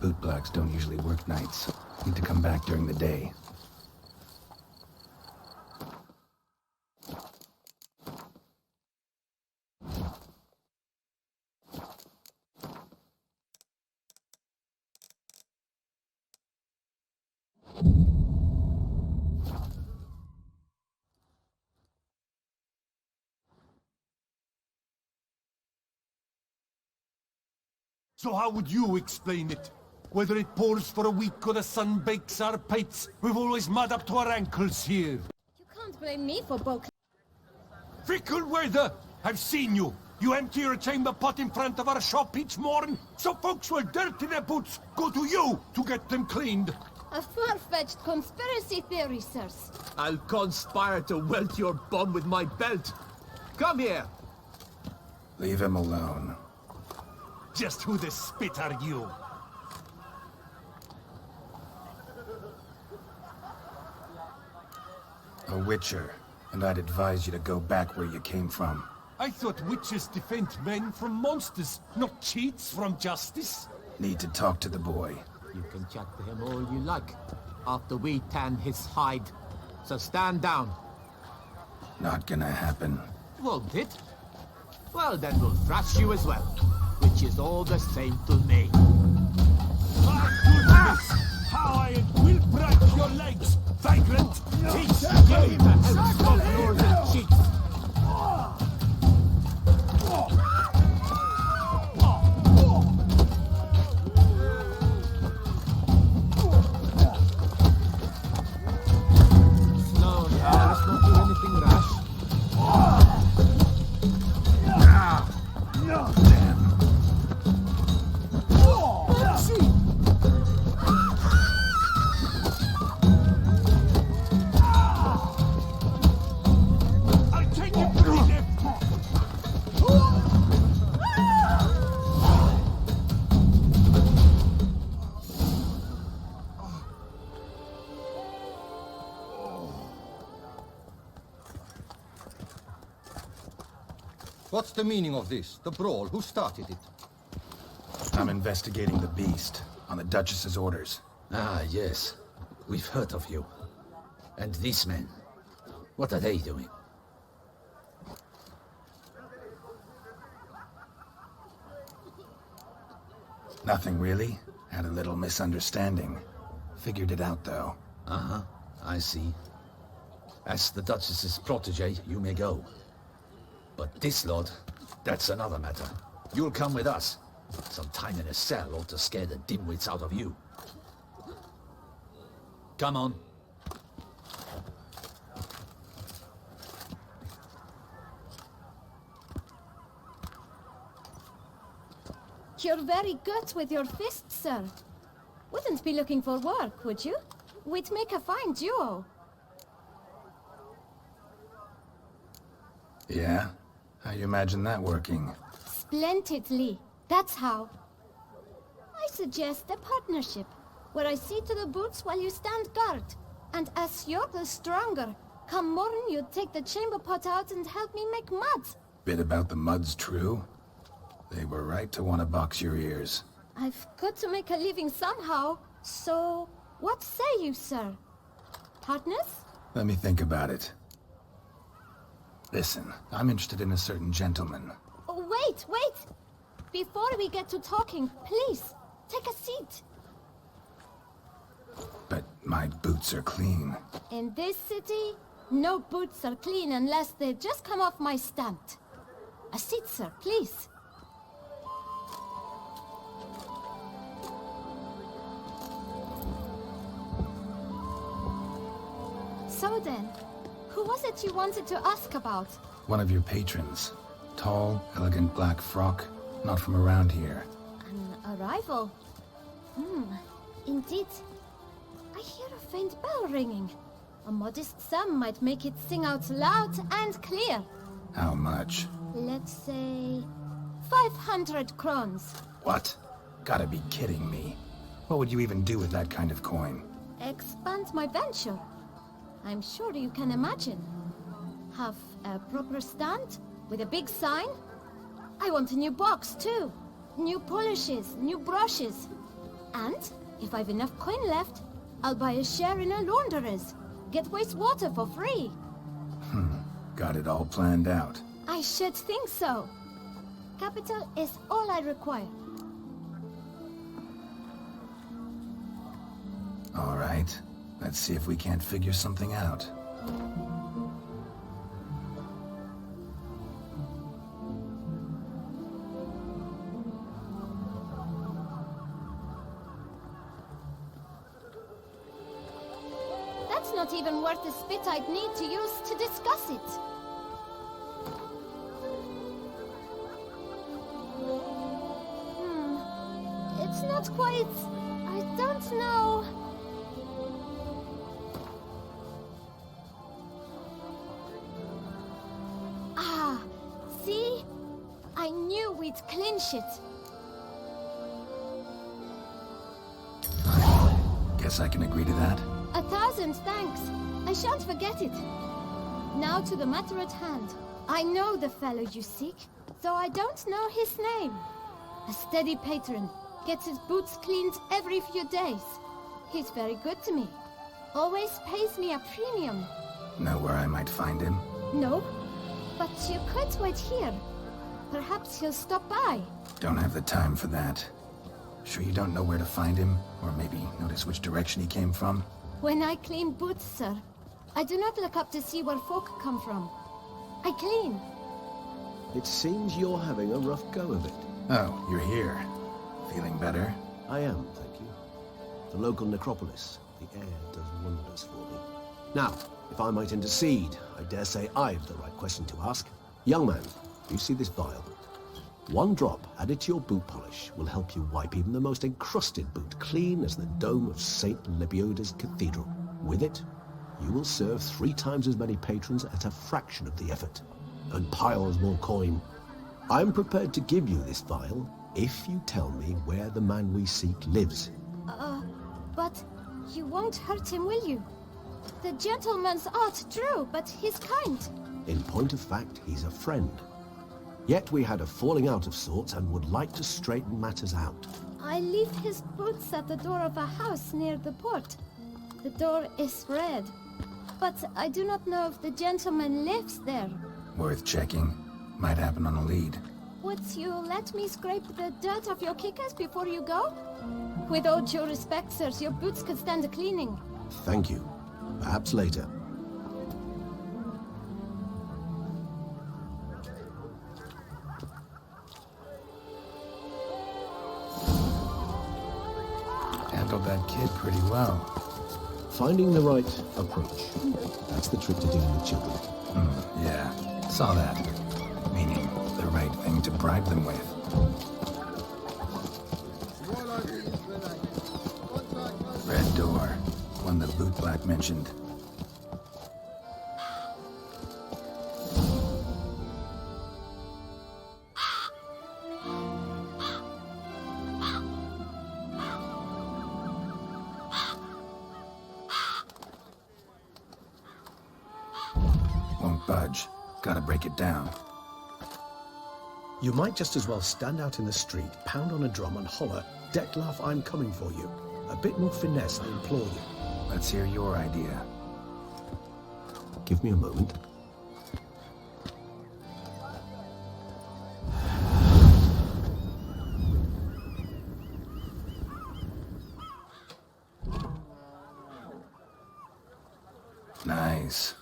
Bootblacks don't usually work nights. Need to come back during the day. So how would you explain it? Whether it pours for a week or the sun bakes our pipes, we've always mud up to our ankles here. You can't blame me for bulk. Fickle weather! I've seen you! You empty your chamber pot in front of our shop each morn, so folks will dirty their boots, go to you to get them cleaned. A far-fetched conspiracy theory, sirs. I'll conspire to welt your bum with my belt. Come here! Leave him alone. Just who the spit are you? A witcher, and I'd advise you to go back where you came from. I thought witches defend men from monsters, not cheats from justice. Need to talk to the boy. You can chat to him all you like, after we tan his hide. So stand down. Not gonna happen. Won't it? Well, then we'll thrash you as well, which is all the same to me. My goodness! How I will break your legs, vagrant! Teach game! Of northern cheeks. Slowly, let's not do anything rash. No, damn. I'll take you to him! What's the meaning of this? The brawl? Who started it? I'm investigating the beast, on the Duchess's orders. Ah, yes. We've heard of you. And these men, what are they doing? Nothing really. Had a little misunderstanding. Figured it out, though. Uh-huh, I see. As the Duchess's protege, you may go. But this lot, that's another matter. You'll come with us. Some time in a cell ought to scare the dimwits out of you. Come on. You're very good with your fists, sir. Wouldn't be looking for work, would you? We'd make a fine duo. Yeah? How you imagine that working? Splendidly. That's how. I suggest a partnership, where I see to the boots while you stand guard. And as you're the stronger, come morn you take the chamber pot out and help me make mud. Bit about the mud's true? They were right to want to box your ears. I've got to make a living somehow, so what say you, sir? Partners? Let me think about it. Listen, I'm interested in a certain gentleman. Oh, wait! Before we get to talking, please, take a seat. But my boots are clean. In this city, no boots are clean unless they just come off my stamp. A seat, sir, please. So then, who was it you wanted to ask about? One of your patrons. Tall, elegant black frock. Not from around here. An arrival? Indeed. I hear a faint bell ringing. A modest sum might make it sing out loud and clear. How much? Let's say 500 crowns. What? Gotta be kidding me. What would you even do with that kind of coin? Expand my venture. I'm sure you can imagine. Have a proper stand with a big sign. I want a new box too. New polishes, new brushes. And if I've enough coin left, I'll buy a share in a launderer's. Get wastewater for free. Got it all planned out. I should think so. Capital is all I require. All right. Let's see if we can't figure something out. That's not even worth the spit I'd need to use to discuss it. It's not quite... I don't know... Ah, see? I knew we'd clinch it. Guess I can agree to that. 1,000 thanks. I shan't forget it. Now to the matter at hand. I know the fellow you seek, though I don't know his name. A steady patron. Gets his boots cleaned every few days. He's very good to me. Always pays me a premium. Know where I might find him? No, but you could wait here. Perhaps he'll stop by. Don't have the time for that. Sure you don't know where to find him? Or maybe notice which direction he came from? When I clean boots, sir, I do not look up to see where folk come from. I clean. It seems you're having a rough go of it. Oh, you're here. Feeling better? I am, thank you. The local necropolis. The air does wonders for me. Now, if I might intercede, I dare say I've the right question to ask. Young man, you see this vial? One drop added to your boot polish will help you wipe even the most encrusted boot clean as the dome of St. Lebioda's cathedral. With it, you will serve 3 times as many patrons at a fraction of the effort, and piles more coin. I'm prepared to give you this vial if you tell me where the man we seek lives. But you won't hurt him, will you? The gentleman's art true, but he's kind. In point of fact, he's a friend. Yet we had a falling out of sorts and would like to straighten matters out. I leave his boots at the door of a house near the port. The door is red, but I do not know if the gentleman lives there. Worth checking. Might happen on a lead. Would you let me scrape the dirt off your kickers before you go? With all due respect, sirs, your boots could stand a cleaning. Thank you. Perhaps later. Handled that kid pretty well. Finding the right approach. That's the trick to dealing with children. Yeah, saw that. Meaning, the right thing to bribe them with. Red door. One the boot black mentioned. Won't budge. Gotta break it down. You might just as well stand out in the street, pound on a drum and holler, "Dettlaff, I'm coming for you." A bit more finesse, I implore you. Let's hear your idea. Give me a moment. Nice.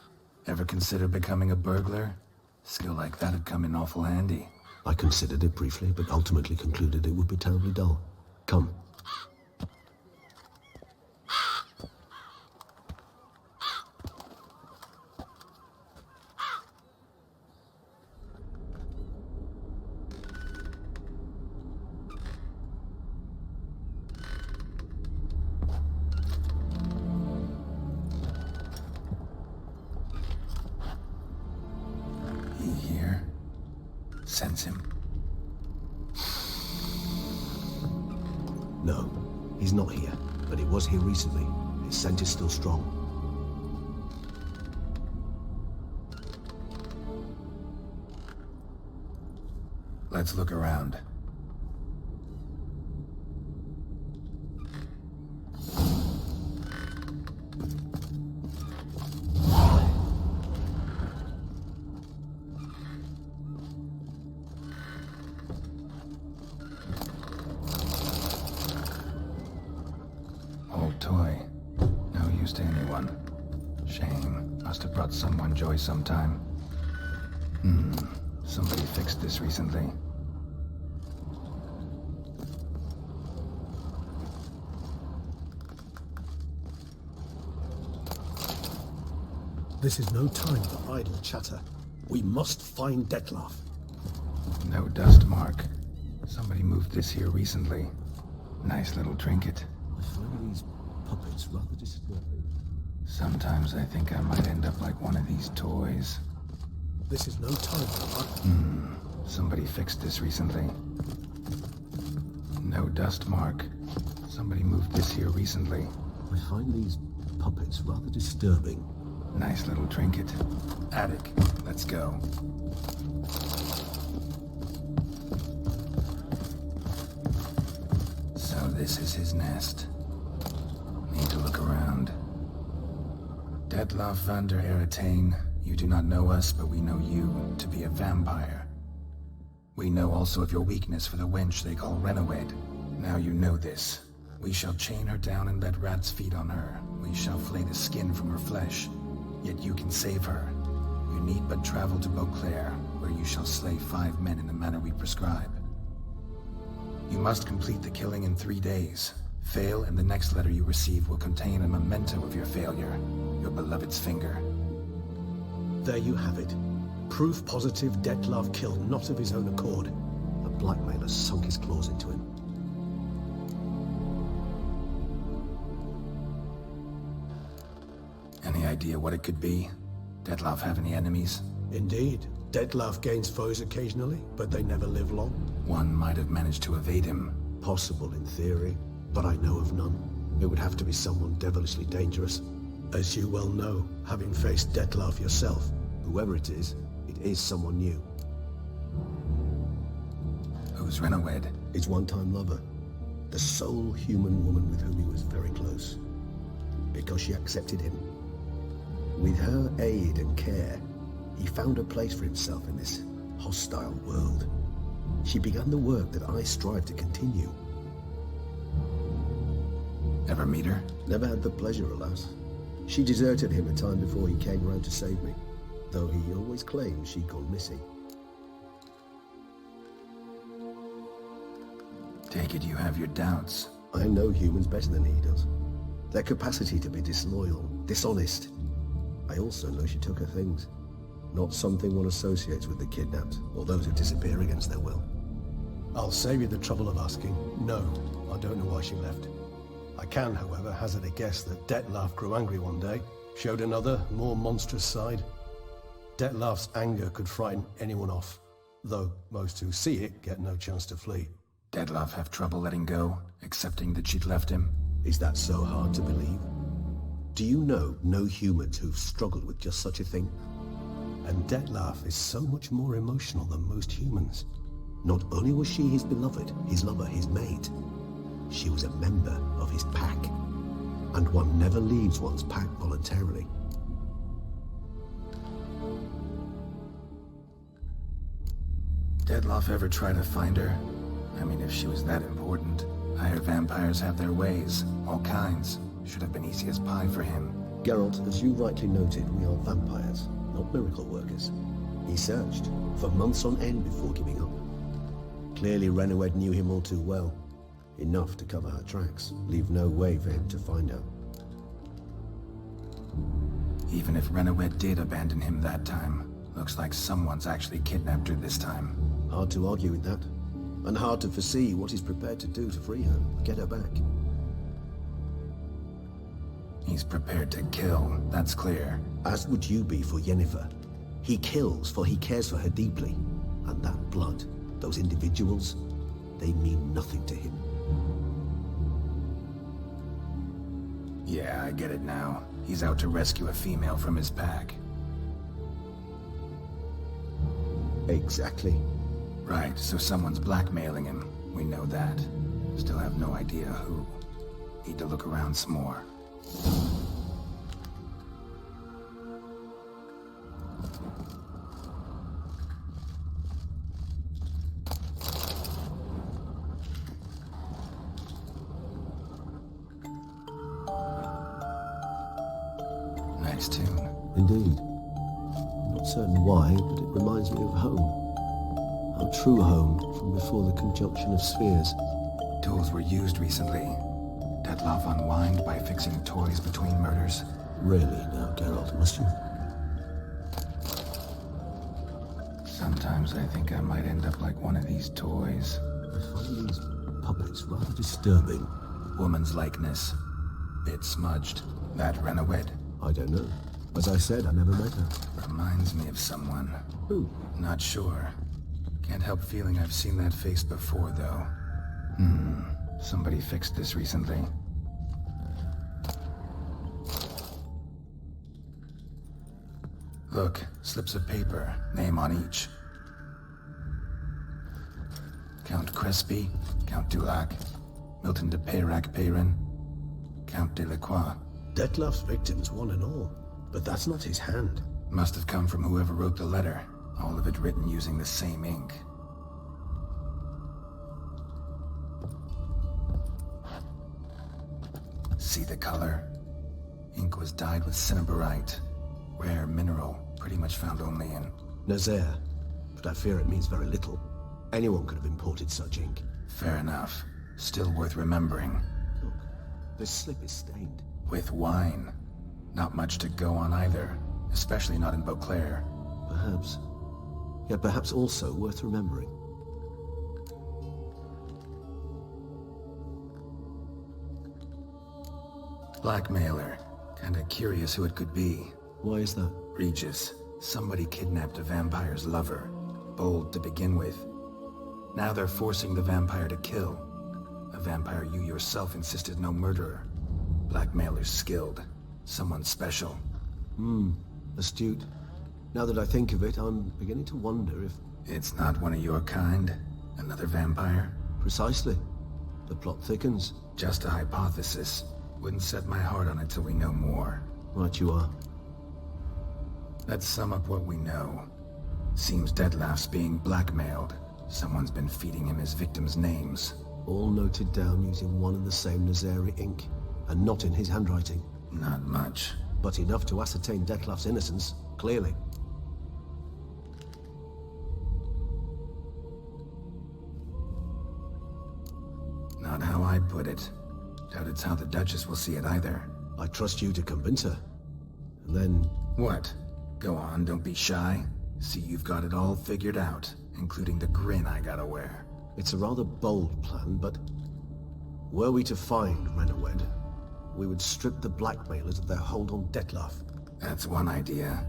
Ever consider becoming a burglar? Skill like that'd come in awful handy. I considered it briefly, but ultimately concluded it would be terribly dull. Come. He here? Sense him. No, he's not here, but he was here recently. His scent is still strong. Let's look around. Old toy. No use to anyone. Shame. Must have brought someone joy sometime. Somebody fixed this recently. This is no time for idle chatter. We must find Dettlaff. No dust mark. Somebody moved this here recently. Nice little trinket. I find these puppets rather disturbing. Sometimes I think I might end up like one of these toys. This is no time for Somebody fixed this recently. No dust mark. Somebody moved this here recently. I find these puppets rather disturbing. Nice little trinket. Attic. Let's go. So this is his nest. Need to look around. Dettlaff van der Eretain, you do not know us, but we know you to be a vampire. We know also of your weakness for the wench they call Renawed. Now you know this. We shall chain her down and let rats feed on her. We shall flay the skin from her flesh. Yet you can save her. You need but travel to Beauclair, where you shall slay 5 men in the manner we prescribe. You must complete the killing in 3 days. Fail, and the next letter you receive will contain a memento of your failure, your beloved's finger. There you have it. Proof positive Dettlaff killed not of his own accord. A blackmailer sunk his claws into him. Any idea what it could be? Dettlaff have any enemies? Indeed. Dettlaff gains foes occasionally, but they never live long. One might have managed to evade him. Possible in theory, but I know of none. It would have to be someone devilishly dangerous. As you well know, having faced Dettlaff yourself, whoever it is someone new. Who's Renawed? His one-time lover. The sole human woman with whom he was very close. Because she accepted him. With her aid and care, he found a place for himself in this hostile world. She began the work that I strive to continue. Ever meet her? Never had the pleasure, alas. She deserted him a time before he came round to save me, though he always claimed she'd gone missing. Take it you have your doubts. I know humans better than he does. Their capacity to be disloyal, dishonest. I also know she took her things. Not something one associates with the kidnapped, or those who disappear against their will. I'll save you the trouble of asking. No, I don't know why she left. I can, however, hazard a guess that Dettlaff grew angry one day, showed another, more monstrous side. Dettlaff's anger could frighten anyone off, though most who see it get no chance to flee. Dettlaff have trouble letting go, accepting that she'd left him? Is that so hard to believe? Do you know no humans who've struggled with just such a thing? And Dettlaff is so much more emotional than most humans. Not only was she his beloved, his lover, his mate, she was a member of his pack. And one never leaves one's pack voluntarily. Dettlaff ever try to find her? I mean, if she was that important. Higher vampires have their ways, all kinds. Should have been easy as pie for him. Geralt, as you rightly noted, we are vampires, not miracle workers. He searched for months on end before giving up. Clearly Renowed knew him all too well. Enough to cover her tracks, leave no way for him to find her. Even if Renowed did abandon him that time, looks like someone's actually kidnapped her this time. Hard to argue with that. And hard to foresee what he's prepared to do to free her, get her back. He's prepared to kill, that's clear. As would you be for Yennefer. He kills for he cares for her deeply. And that blood, those individuals, they mean nothing to him. Yeah, I get it now. He's out to rescue a female from his pack. Exactly. Right, so someone's blackmailing him. We know that. Still have no idea who. Need to look around some more. Nice tune. Indeed. Not certain why, but it reminds me of home. Our true home from before the conjunction of spheres. Tools were used recently. Dettlaff unwind by fixing toys between murders. Really now, Geralt, must you? Sometimes I think I might end up like one of these toys. I find these puppets rather disturbing. Woman's likeness. Bit smudged. That Renowed. I don't know. As I said, I never met her. Reminds me of someone. Who? Not sure. Can't help feeling I've seen that face before, though. Somebody fixed this recently. Look, slips of paper, name on each. Count Crespi, Count Dulac, Milton de Peyrac-Peyrin, Count Delacroix. Dettlaff's victims, one and all. But that's not his hand. Must have come from whoever wrote the letter. All of it written using the same ink. See the color? Ink was dyed with cinnabarite. Rare mineral, pretty much found only in... Nazaire. But I fear it means very little. Anyone could have imported such ink. Fair enough. Still worth remembering. Look, this slip is stained. With wine. Not much to go on either. Especially not in Beauclair. Perhaps. Yet perhaps also worth remembering. Blackmailer. Kinda curious who it could be. Why is that? Regis. Somebody kidnapped a vampire's lover. Bold to begin with. Now they're forcing the vampire to kill. A vampire you yourself insisted no murderer. Blackmailer's skilled. Someone special. Astute. Now that I think of it, I'm beginning to wonder if... It's not one of your kind? Another vampire? Precisely. The plot thickens. Just a hypothesis. Wouldn't set my heart on it till we know more. Right you are. Let's sum up what we know. Seems Dettlaff's being blackmailed. Someone's been feeding him his victims' names. All noted down using one and the same Nazaire ink. And not in his handwriting. Not much. But enough to ascertain Dettlaff's innocence, clearly. Not how I put it. Doubt it's how the Duchess will see it either. I trust you to convince her. And then... What? Go on, don't be shy. See you've got it all figured out, including the grin I gotta wear. It's a rather bold plan, but... Were we to find Renowed, we would strip the blackmailers of their hold on Dettlaff. That's one idea.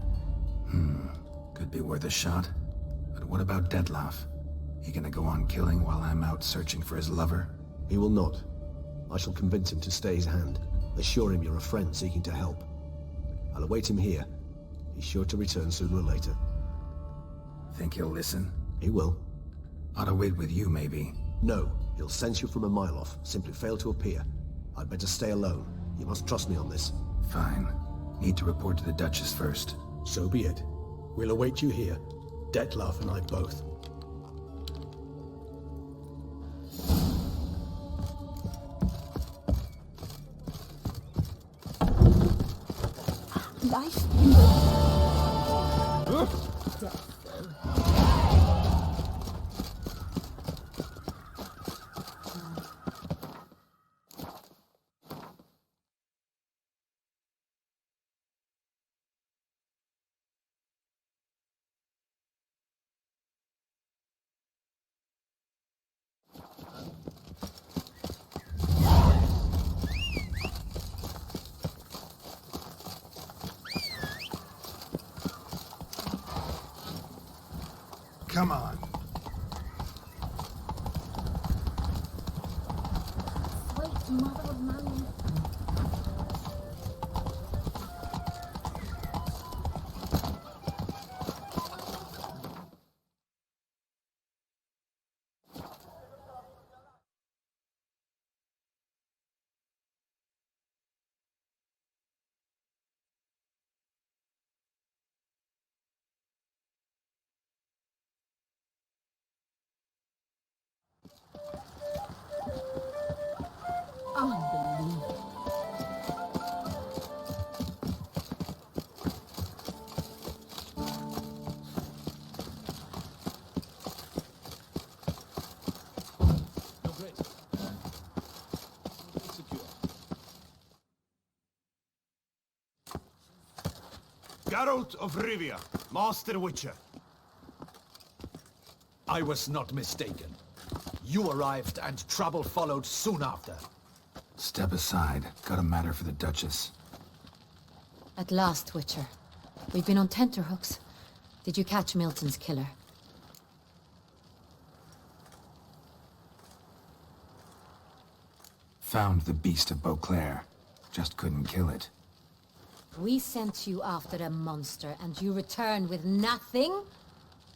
Could be worth a shot. But what about Dettlaff? He gonna go on killing while I'm out searching for his lover? He will not. I shall convince him to stay his hand. Assure him you're a friend seeking to help. I'll await him here. He's sure to return sooner or later. Think he'll listen? He will. Ought to wait with you, maybe. No, he'll sense you from a mile off. Simply fail to appear. I'd better stay alone. You must trust me on this. Fine. Need to report to the Duchess first. So be it. We'll await you here. Dettlaff and I both. Life. Come on. Sweet mother of man. Unbelievable. No, great. Secure. Geralt of Rivia, Master Witcher. I was not mistaken. You arrived and trouble followed soon after. Step aside. Got a matter for the Duchess. At last, Witcher. We've been on tenterhooks. Did you catch Milton's killer? Found the beast of Beauclair. Just couldn't kill it. We sent you after a monster, and you return with nothing?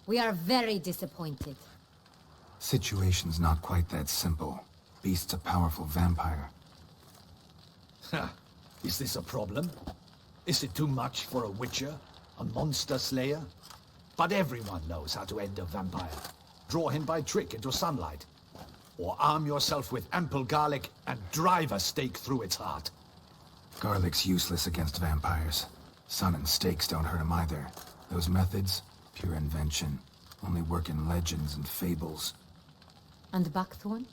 We are very disappointed. Situation's not quite that simple. Beast's a powerful vampire. Ha! Is this a problem? Is it too much for a witcher? A monster slayer? But everyone knows how to end a vampire. Draw him by trick into sunlight. Or arm yourself with ample garlic and drive a stake through its heart. Garlic's useless against vampires. Sun and stakes don't hurt him either. Those methods, pure invention. Only work in legends and fables. And buckthorn?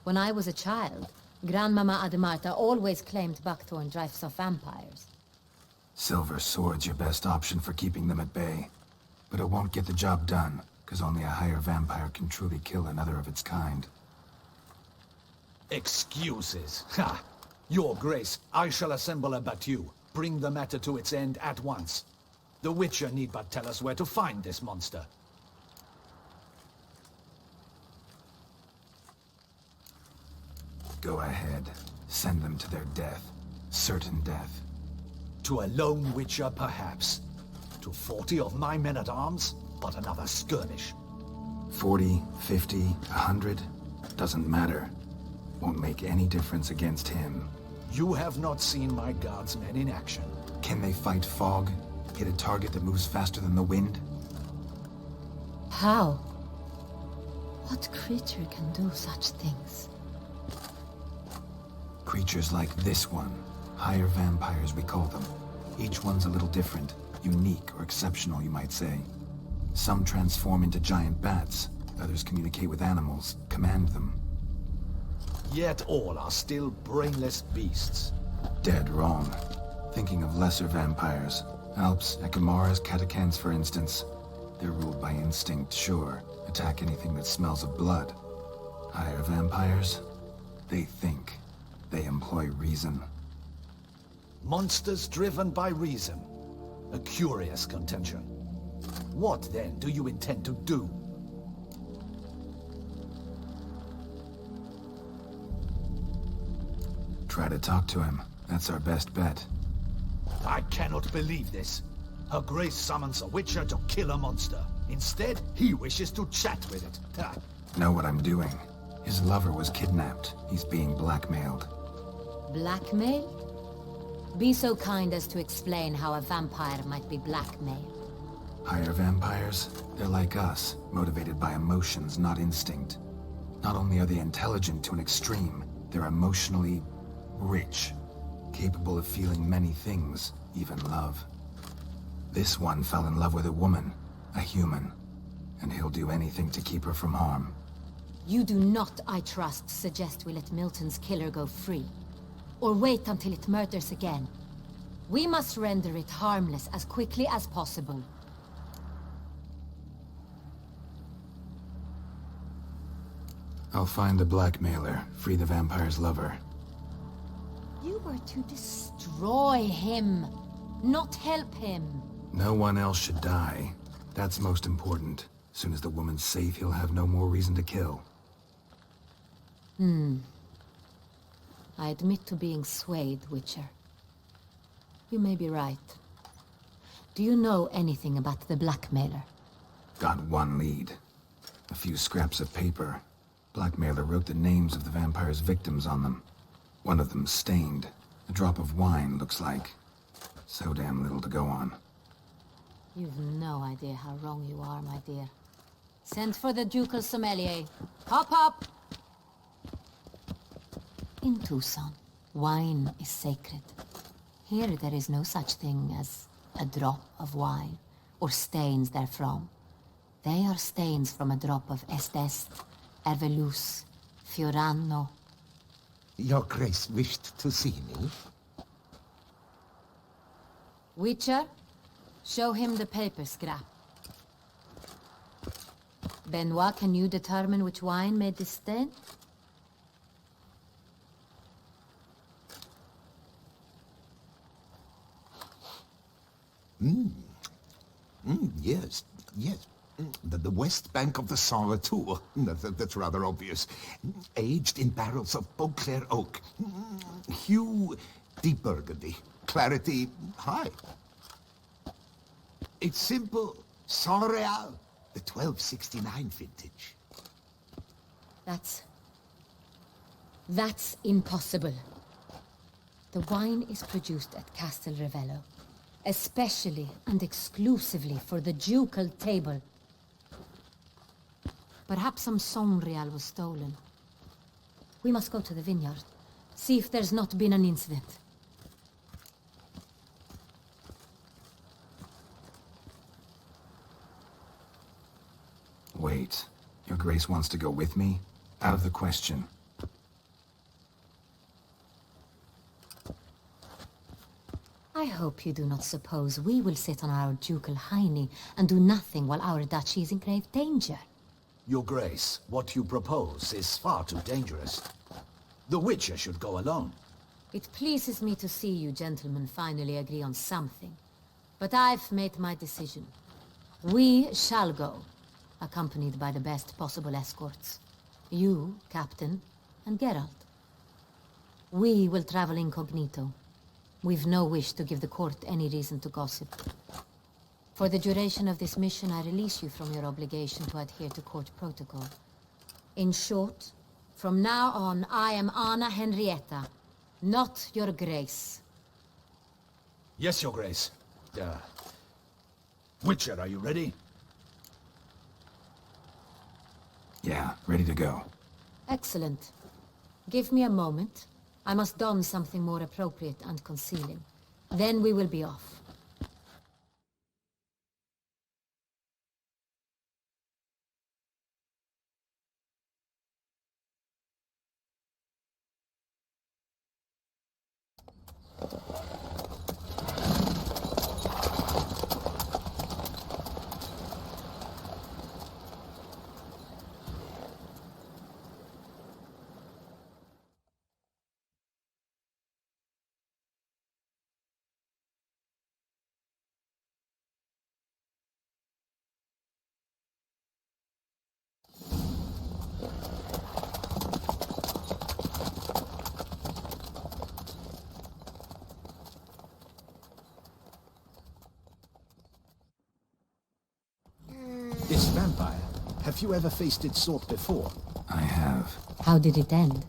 When I was a child, Grandmama Ademarta always claimed buckthorn drives off vampires. Silver sword's your best option for keeping them at bay. But it won't get the job done, because only a higher vampire can truly kill another of its kind. Excuses. Ha! Your Grace, I shall assemble a battue. Bring the matter to its end at once. The Witcher need but tell us where to find this monster. Go ahead. Send them to their death. Certain death. To a lone Witcher, perhaps. To 40 of my men-at-arms, but another skirmish. 40, 50, 100? Doesn't matter. Won't make any difference against him. You have not seen my guardsmen in action. Can they fight fog? Hit a target that moves faster than the wind? How? What creature can do such things? Creatures like this one. Higher vampires, we call them. Each one's a little different. Unique or exceptional, you might say. Some transform into giant bats. Others communicate with animals, command them. Yet all are still brainless beasts. Dead wrong. Thinking of lesser vampires. Alps, Ekamaras, Catacans, for instance. They're ruled by instinct, sure. Attack anything that smells of blood. Higher vampires? They think. They employ reason. Monsters driven by reason. A curious contention. What, then, do you intend to do? Try to talk to him. That's our best bet. I cannot believe this. Her Grace summons a Witcher to kill a monster. Instead, he wishes to chat with it. Know what I'm doing. His lover was kidnapped. He's being blackmailed. Blackmail? Be so kind as to explain how a vampire might be blackmailed. Higher vampires? They're like us, motivated by emotions, not instinct. Not only are they intelligent to an extreme, they're emotionally rich, capable of feeling many things, even love. This one fell in love with a woman, a human, and he'll do anything to keep her from harm. You do not, I trust, suggest we let Milton's killer go free. Or wait until it murders again. We must render it harmless as quickly as possible. I'll find the blackmailer, free the vampire's lover. You were to destroy him, not help him. No one else should die. That's most important. As soon as the woman's safe, he'll have no more reason to kill. I admit to being swayed, Witcher. You may be right. Do you know anything about the blackmailer? Got one lead. A few scraps of paper. Blackmailer wrote the names of the vampire's victims on them. One of them stained. A drop of wine, looks like. So damn little to go on. You've no idea how wrong you are, my dear. Send for the ducal sommelier. Hop, hop! In Toussaint, wine is sacred. Here there is no such thing as a drop of wine, or stains therefrom. They are stains from a drop of Estes, Ervelus, Fiorano. Your Grace wished to see me? Witcher, show him the paper scrap. Benoit, can you determine which wine made this stain? Yes, yes. The west bank of the Saint Tour. That's rather obvious. Aged in barrels of Beauclair oak. Hue, deep burgundy. Clarity, high. It's simple. Saint Real, the 1269 vintage. That's impossible. The wine is produced at Castel Ravello, especially and exclusively for the ducal table. Perhaps some Saint-Real was stolen. We must go to the vineyard, see if there's not been an incident. Wait. Your Grace wants to go with me? Out of the question. I hope you do not suppose we will sit on our ducal hiney and do nothing while our duchy is in grave danger. Your Grace, what you propose is far too dangerous. The Witcher should go alone. It pleases me to see you gentlemen finally agree on something. But I've made my decision. We shall go, accompanied by the best possible escorts. You, Captain, and Geralt. We will travel incognito. We've no wish to give the court any reason to gossip. For the duration of this mission, I release you from your obligation to adhere to court protocol. In short, from now on, I am Anna Henrietta, not your Grace. Yes, Your Grace. Witcher, are you ready? Yeah, ready to go. Excellent. Give me a moment. I must don something more appropriate and concealing. Then we will be off. This vampire, have you ever faced its sort before? I have. How did it end?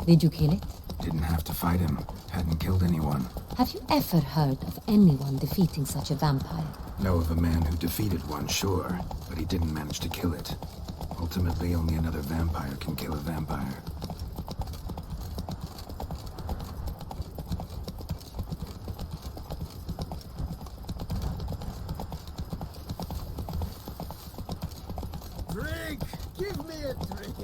Did you kill it? Didn't have to fight him. Hadn't killed anyone. Have you ever heard of anyone defeating such a vampire? Know of a man who defeated one, sure, but he didn't manage to kill it. Ultimately, only another vampire can kill a vampire. Drink! Give me a drink!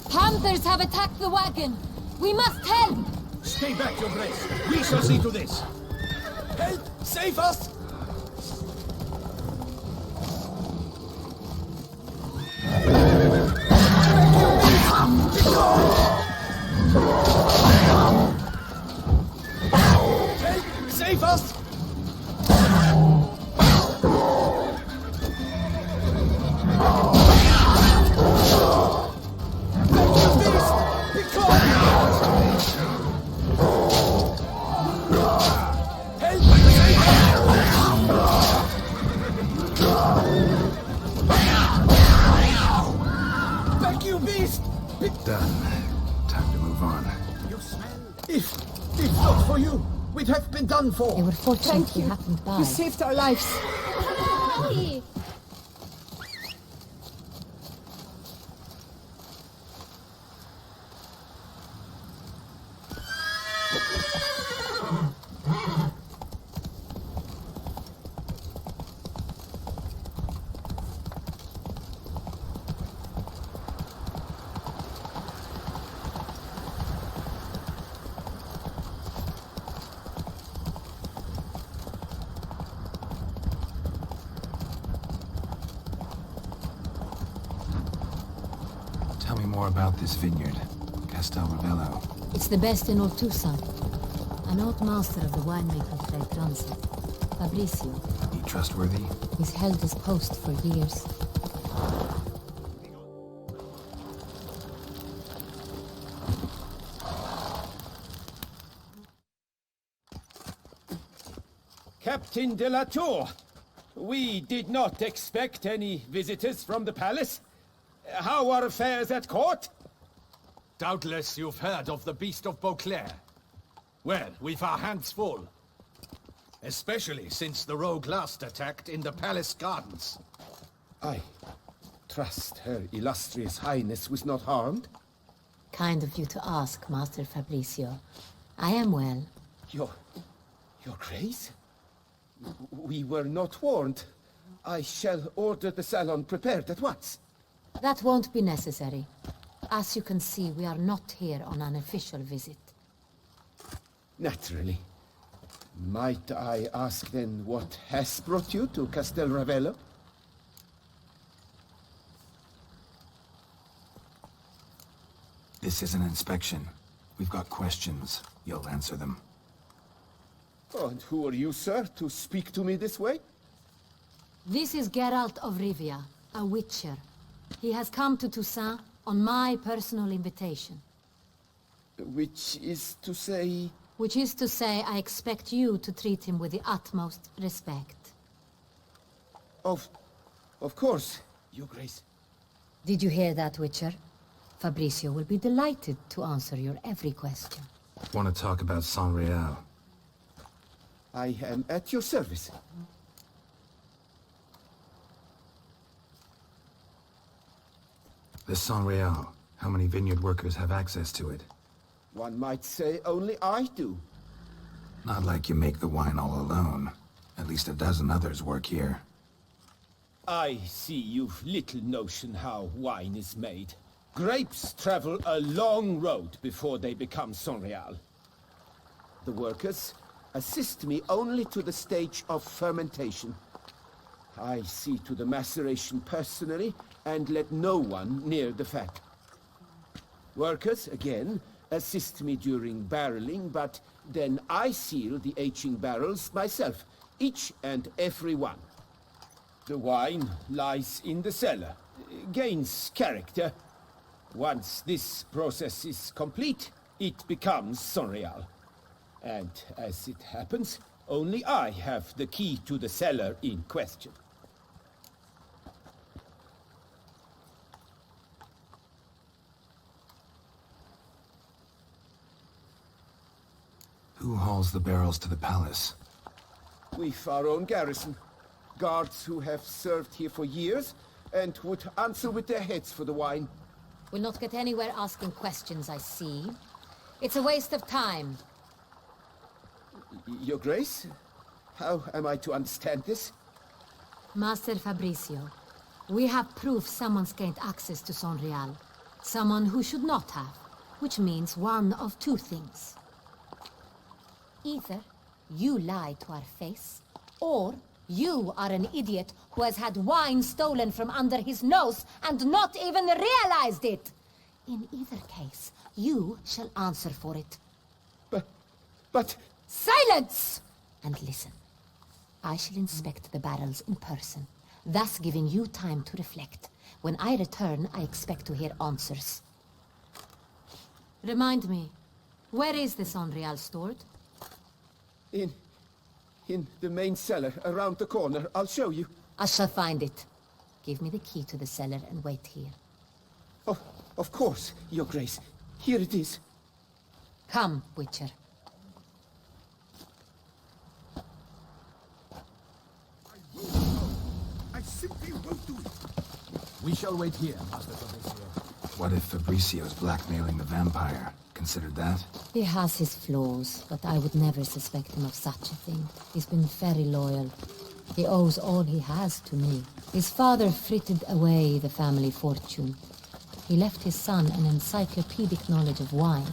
Panthers have attacked the wagon! We must help! Stay back, Your Grace. We shall see to this. Help! Save us! Help! Save us! Done. Time to move on. You smell? If not for you, we'd have been done for. They were fortunate you happened by. You saved our lives. Hey! Tell me more about this vineyard. Castel Ravello. It's the best in all Toussaint. An old master of the winemaking trade runs it. Fabricio. He trustworthy? He's held his post for years. Captain de la Tour, we did not expect any visitors from the palace. How are affairs at court? Doubtless you've heard of the Beast of Beauclair. Well, we've our hands full. Especially since the rogue last attacked in the palace gardens. I trust Her Illustrious Highness was not harmed. Kind of you to ask, Master Fabricio. I am well. Your Grace? We were not warned. I shall order the salon prepared at once. That won't be necessary. As you can see, we are not here on an official visit. Naturally. Might I ask then what has brought you to Castel Ravello? This is an inspection. We've got questions. You'll answer them. Oh, and who are you, sir, to speak to me this way? This is Geralt of Rivia, a witcher. He has come to Toussaint on my personal invitation. Which is to say... Which is to say, I expect you to treat him with the utmost respect. Of course, Your Grace. Did you hear that, Witcher? Fabricio will be delighted to answer your every question. Want to talk about San Real? I am at your service. The San Real. How many vineyard workers have access to it? One might say only I do. Not like you make the wine all alone. At least a dozen others work here. I see you've little notion how wine is made. Grapes travel a long road before they become Saint-Real. The workers assist me only to the stage of fermentation. I see to the maceration personally and let no one near the fat. Workers, again, assist me during barreling, but then I seal the aging barrels myself, each and every one. The wine lies in the cellar, gains character. Once this process is complete, it becomes Sonreal. And as it happens, only I have the key to the cellar in question. Who hauls the barrels to the palace? We've our own garrison. Guards who have served here for years and would answer with their heads for the wine. We'll not get anywhere asking questions, I see. It's a waste of time. Your Grace? How am I to understand this? Master Fabricio, we have proof someone's gained access to Sonreal. Someone who should not have, which means one of two things. Either you lie to our face, or you are an idiot who has had wine stolen from under his nose and not even realized it. In either case, you shall answer for it. But... Silence! And listen. I shall inspect the barrels in person, thus giving you time to reflect. When I return, I expect to hear answers. Remind me, where is the Sonreal stored? In the main cellar, around the corner. I'll show you. I shall find it. Give me the key to the cellar and wait here. Oh, of course, Your Grace. Here it is. Come, Witcher. I simply won't do it. We shall wait here, Master Fabricio. What if Fabricio's blackmailing the vampire? Considered that? He has his flaws, but I would never suspect him of such a thing. He's been very loyal. He owes all he has to me. His father frittered away the family fortune. He left his son an encyclopedic knowledge of wine.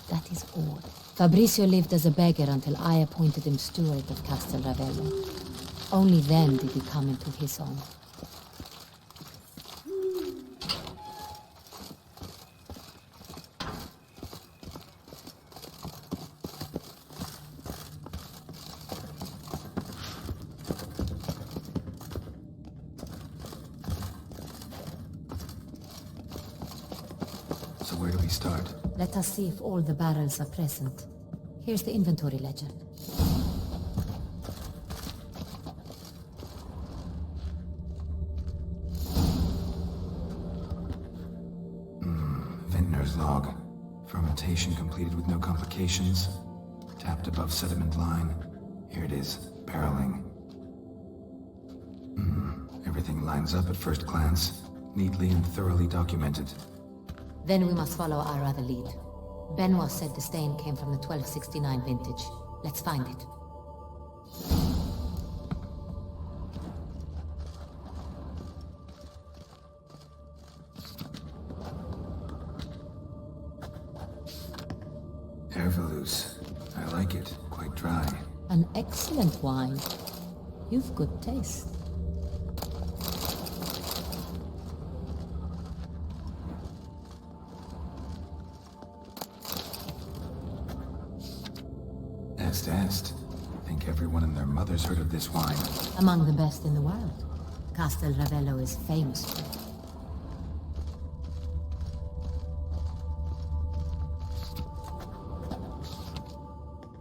That is all. Fabricio lived as a beggar until I appointed him steward of Castel Ravello. Only then did he come into his own. So where do we start? Let us see if all the barrels are present. Here's the inventory ledger. Vintner's log. Fermentation completed with no complications. Tapped above sediment line. Here it is. Barreling. Everything lines up at first glance. Neatly and thoroughly documented. Then we must follow our other lead. Benoit said the stain came from the 1269 vintage. Let's find it. Herveloos. I like it. Quite dry. An excellent wine. You've good taste. Est. Think everyone and their mother's heard of this wine. Among the best in the world. Castel Ravello is famous for it.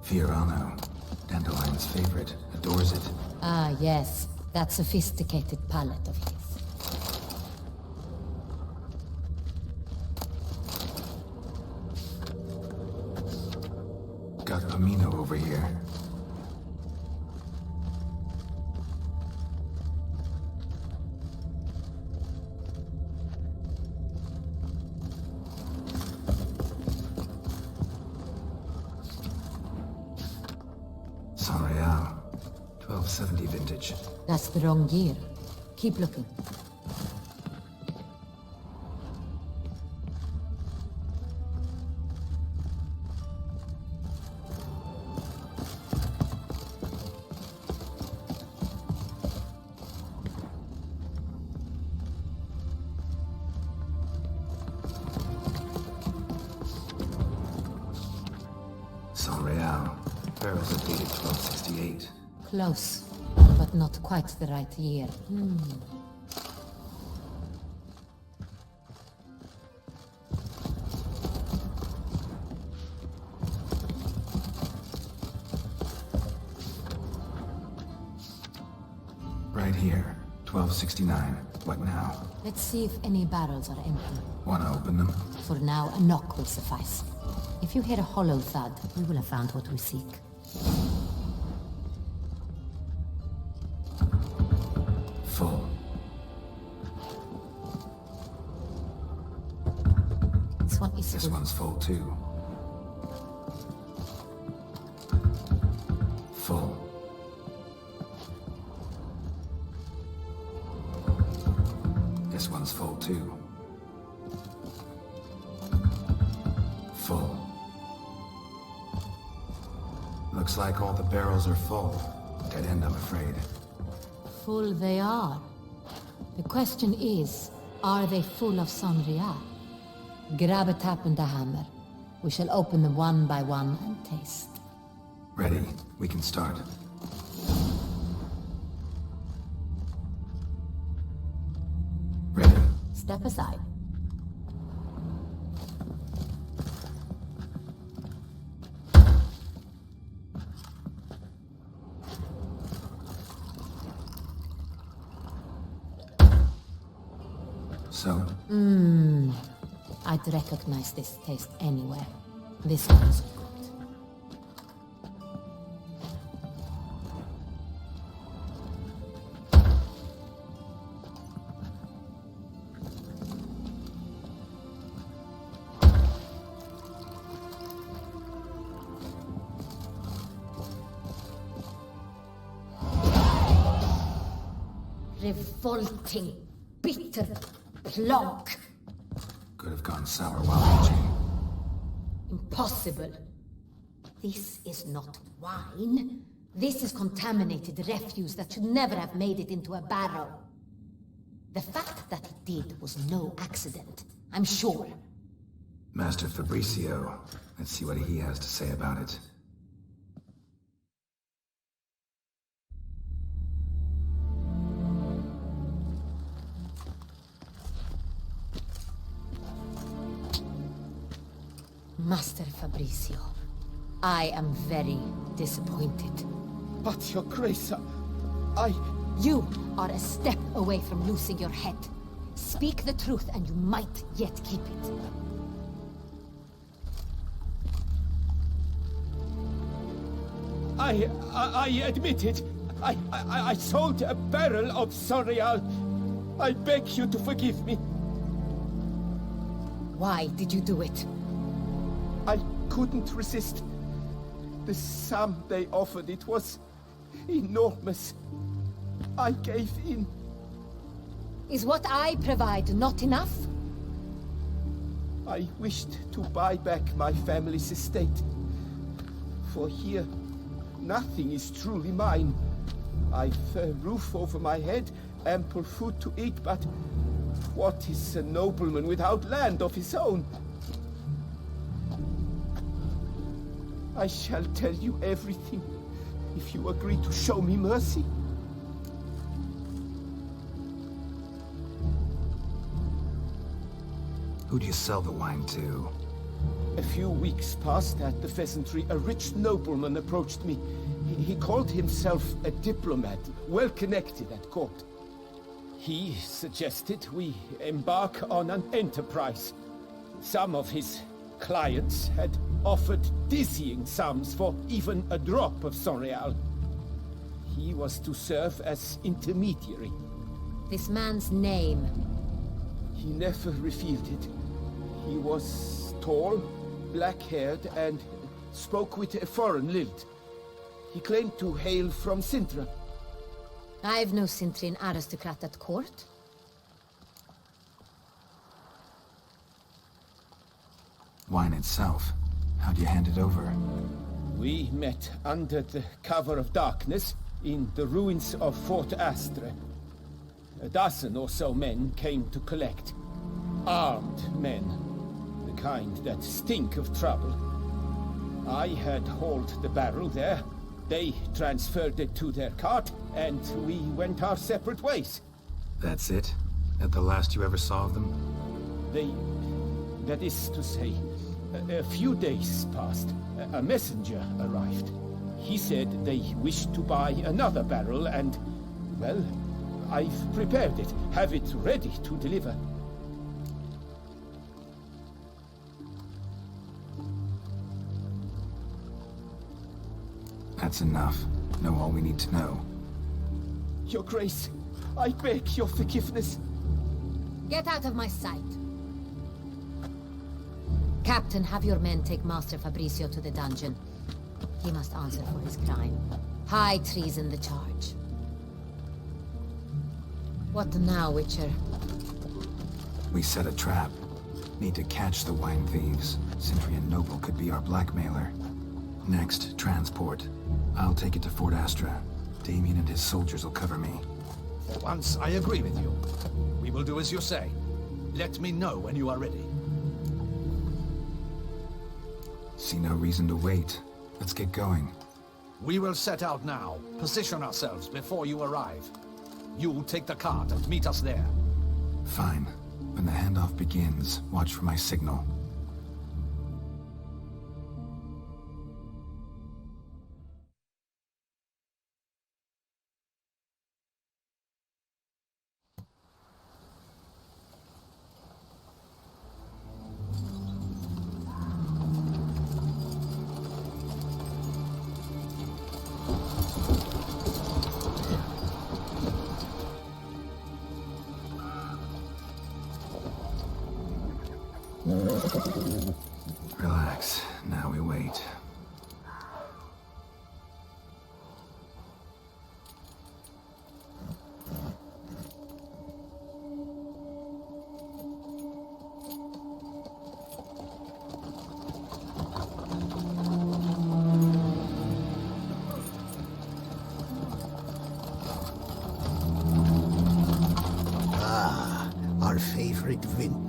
Fiorano. Dandelion's favorite. Adores it. Ah, yes. That sophisticated palate of his. Got Pomino over here. Sonreal. 1270 vintage. That's the wrong year. Keep looking. Sonreal. Barrels are dated 1268. Close, but not quite the right year. Right here. 1269. What now? Let's see if any barrels are empty. Wanna open them? For now, a knock will suffice. If you hear a hollow thud, we will have found what we seek. Full. This one is This full. one's full too. Full. This one's full too. Full. Looks like all the barrels are full. Dead end, I'm afraid. Full they are. The question is, are they full of Sangria? Grab a tap and a hammer. We shall open them one by one and taste. Ready. We can start. Ready. Step aside. So, I'd recognize this taste anywhere. This one's good. Revolting, bitter plonk. could have gone sour while aging. Impossible. This is not wine. This is contaminated refuse that should never have made it into a barrel. The fact that it did was no accident, I'm sure. Master Fabricio. Let's see what he has to say about it. Master Fabricio, I am very disappointed. But, Your Grace, You are a step away from losing your head. Speak the truth and you might yet keep it. I admit it. I sold a barrel of Sorial. I beg you to forgive me. Why did you do it? I couldn't resist. The sum they offered, it was enormous. I gave in. Is what I provide not enough? I wished to buy back my family's estate. For here, nothing is truly mine. I've a roof over my head, ample food to eat, but what is a nobleman without land of his own? I shall tell you everything, if you agree to show me mercy. Who'd you sell the wine to? A few weeks past at the pheasantry, a rich nobleman approached me. He called himself a diplomat, well connected at court. He suggested we embark on an enterprise. Some of his clients had offered dizzying sums for even a drop of Sorial. He was to serve as intermediary. This man's name. He never revealed it. He was tall, black-haired, and spoke with a foreign lilt. He claimed to hail from Sintra. I've no Sintrian aristocrat at court. Wine itself. How'd you hand it over? We met under the cover of darkness in the ruins of Fort Astre. A dozen or so men came to collect. Armed men. The kind that stink of trouble. I had hauled the barrel there. They transferred it to their cart, and we went our separate ways. That's it? At the last you ever saw of them? That is to say, a few days passed. A messenger arrived. He said they wished to buy another barrel, and Well, I've prepared it. Have it ready to deliver. That's enough. Know all we need to know. Your Grace, I beg your forgiveness. Get out of my sight. Captain, have your men take Master Fabrizio to the dungeon. He must answer for his crime. High treason the charge. What now, Witcher? We set a trap. Need to catch the wine thieves. Sindri and Noble could be our blackmailer. Next, transport. I'll take it to Fort Astra. Damien and his soldiers will cover me. For once, I agree with you. We will do as you say. Let me know when you are ready. See no reason to wait. Let's get going. We will set out now. Position ourselves before you arrive. You'll take the cart and meet us there. Fine. When the handoff begins, watch for my signal. Relax. Now we wait. Our favorite vintner.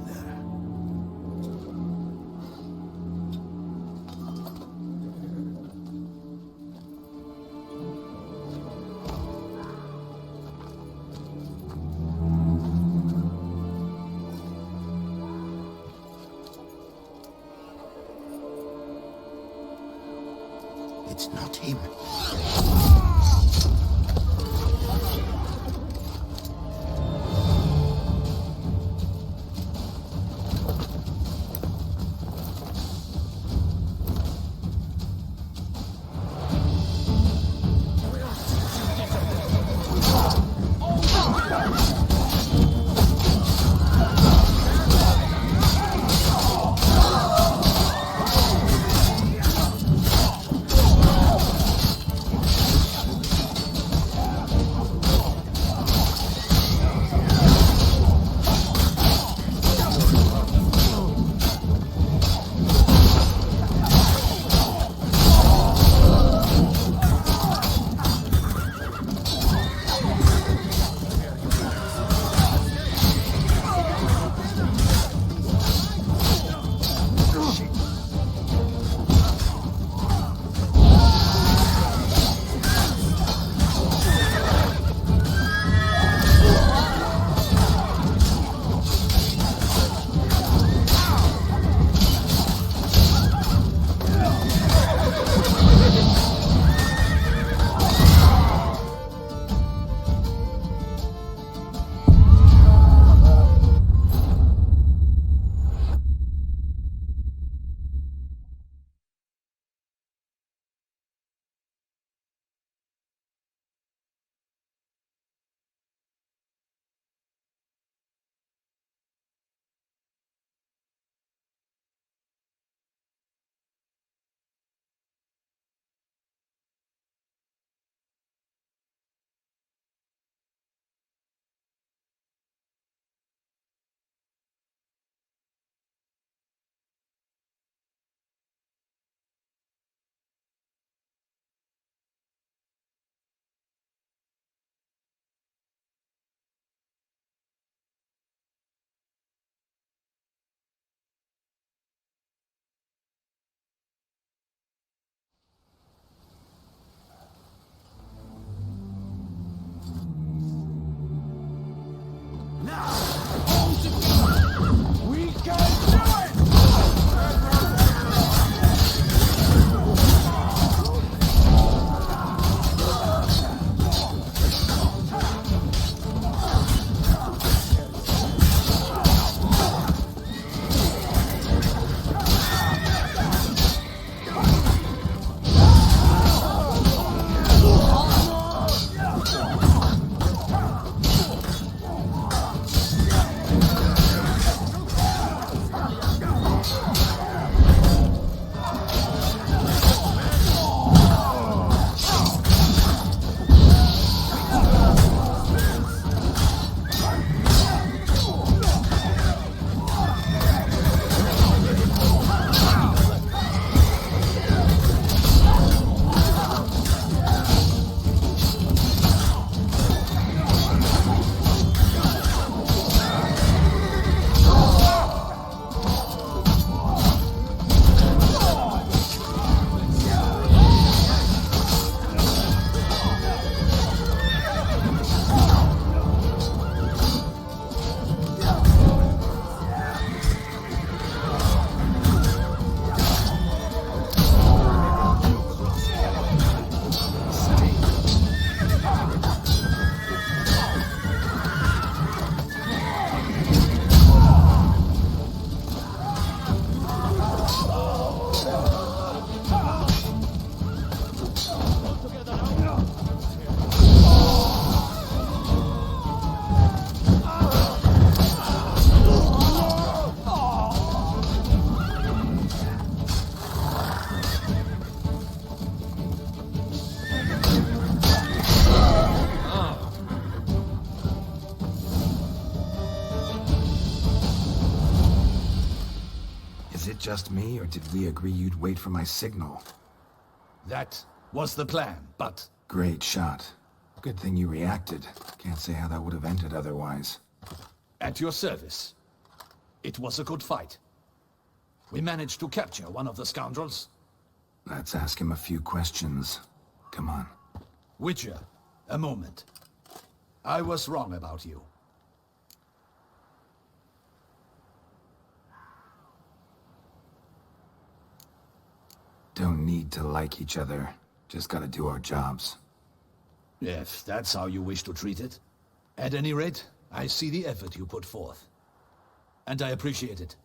It's not him. just me, or did we agree you'd wait for my signal? That was the plan, but... Great shot. Good thing you reacted. Can't say how that would have ended otherwise. At your service. It was a good fight. We managed to capture one of the scoundrels. Let's ask him a few questions. Come on. Witcher, a moment. I was wrong about you. Don't need to like each other. Just gotta do our jobs. If that's how you wish to treat it. At any rate, I see the effort you put forth. And I appreciate it.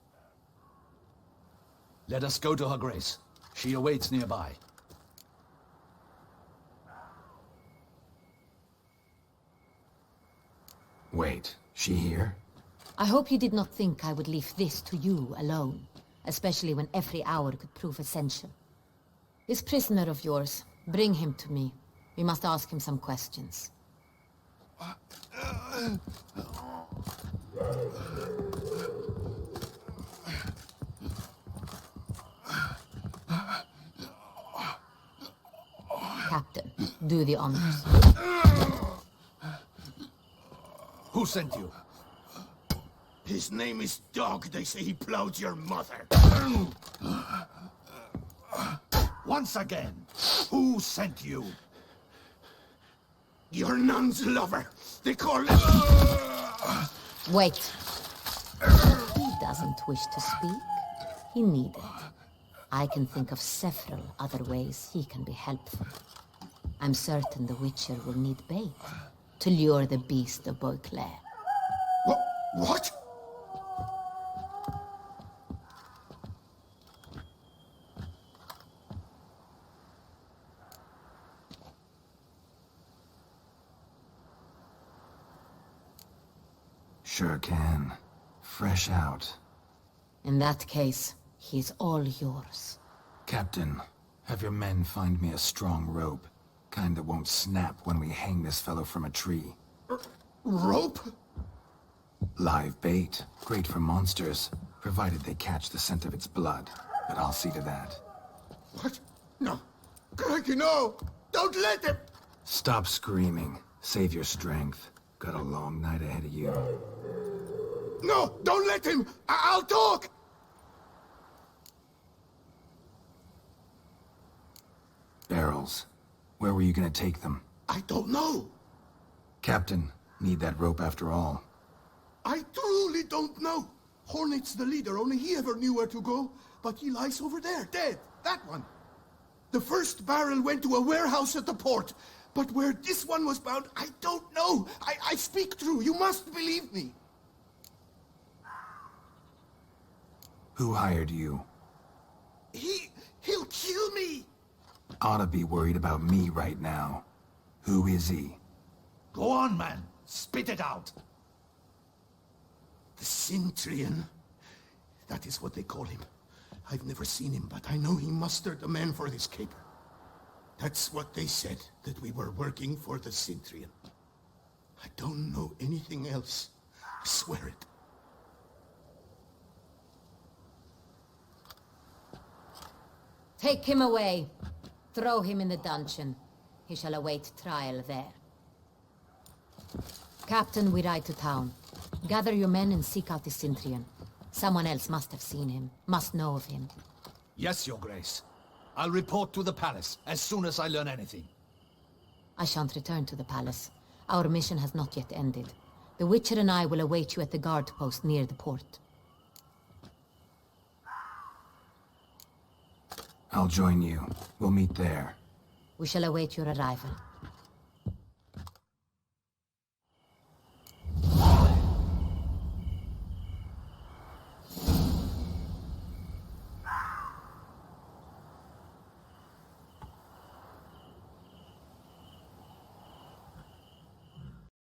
Let us go to her grace. She awaits nearby. Wait, she here? I hope you did not think I would leave this to you alone, especially when every hour could prove essential. This prisoner of yours, bring him to me. We must ask him some questions. Captain, do the honors. Who sent you? His name is Dog. They say he plowed your mother. Once again, who sent you? Your nun's lover. They call him... Wait. He doesn't wish to speak. He needn't. I can think of several other ways he can be helpful. I'm certain the Witcher will need bait to lure the beast of Beauclair. What? Sure can. Fresh out. In that case, he's all yours. Captain, have your men find me a strong rope. Kind that won't snap when we hang this fellow from a tree. Rope? Live bait. Great for monsters, provided they catch the scent of its blood. But I'll see to that. What? No. Crikey, no! Don't let him! Stop screaming. Save your strength. Got a long night ahead of you. No! Don't let him! I'll talk! Barrels. Where were you gonna take them? I don't know. Captain, need that rope after all. I truly don't know. Hornet's the leader, only he ever knew where to go. But he lies over there, dead. That one. The first barrel went to a warehouse at the port. But where this one was bound, I don't know. I speak true. You must believe me. Who hired you? He'll kill me. Oughta be worried about me right now. Who is he? Go on, man. Spit it out. The Cintrian. That is what they call him. I've never seen him, but I know he mustered the men for this caper. That's what they said, that we were working for the Cintrian. I don't know anything else. I swear it. Take him away. Throw him in the dungeon. He shall await trial there. Captain, we ride to town. Gather your men and seek out the Cintrian. Someone else must have seen him, must know of him. Yes, Your Grace. I'll report to the palace as soon as I learn anything. I shan't return to the palace. Our mission has not yet ended. The Witcher and I will await you at the guard post near the port. I'll join you. We'll meet there. We shall await your arrival.